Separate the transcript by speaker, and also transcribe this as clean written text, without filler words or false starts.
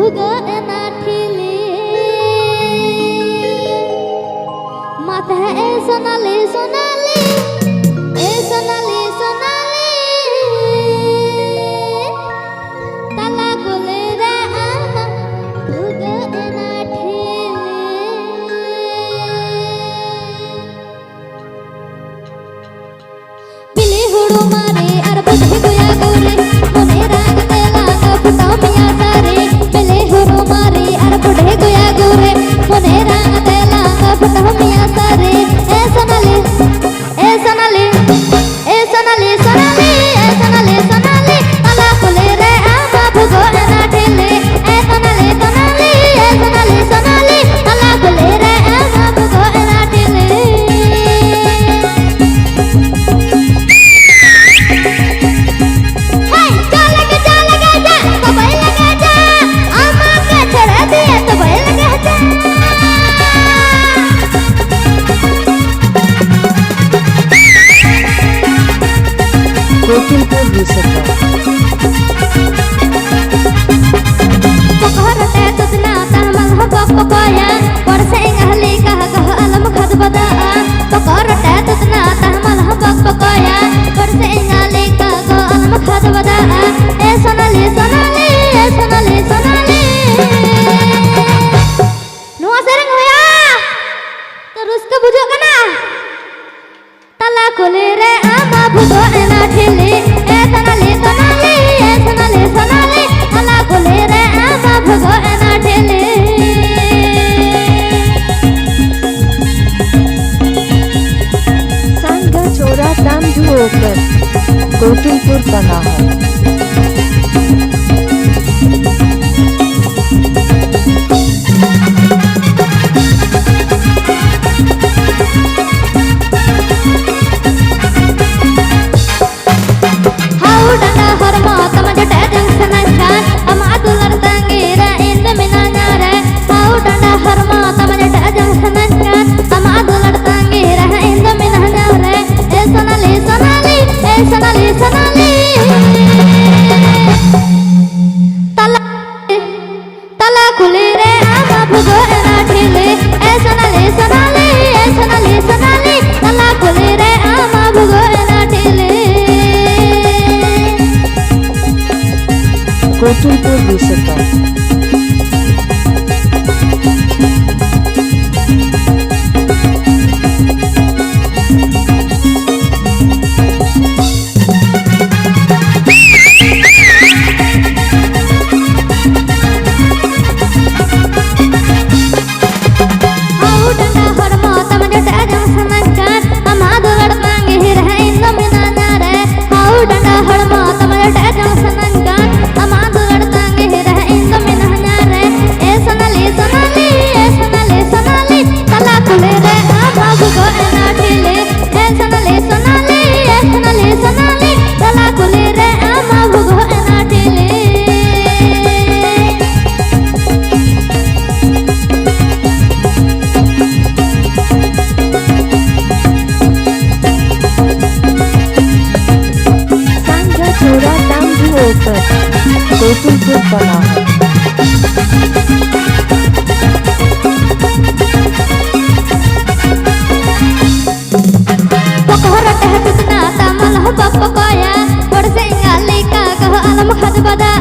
Speaker 1: भुगा नाठिले माता ए सोनाली सोनाली ए सोनाली सोनाली ताला कोले रे आमा भुगा नाठिले बिले हुड़ो मारे अर बधे गोया गोरे मोने राग तेला का फटाओ मिया सारे बिले हुड़ो मारे अर बधे गोया गोरे मोने राग तेला का फटाओ मिया सारे ए सोनाली सोनाली ए सोनाली सोनाली ए सोनाली सोनाली ताला कोले रे आमा भुगो ना ठेले ए सोनाली सोनाली ए सोनाली सोनाली ताला कोले रे आमा भुगो ना ठेले
Speaker 2: कोकिलपुर रिसर्च
Speaker 1: पकड़ते तुतना तहमल हो पकोया परसे गहली कह कह अलम खद बदा पकड़ते तुतना तहमल हो पकोया परसे गहली कह कह अलम खद बदा ए सोनाली सोनाली ए सोनाली सोनाली नुआ सरंग होया तो रुस्क बुझो कना तला कोले रे आमा भुगो ना ठेले ए सोनाली सोनाली ए सोनाली सोनाली तला कोले रे आमा भुगो ना ठेले
Speaker 2: सांगा चोरा तामझू होकर कोकिलपुर बना है। कोकिलपुर रिसर्च कोकिलपुर बना है।
Speaker 1: पकड़ते तुतना तमल हो पकोया परसे गहली कह कह अलम खद बदा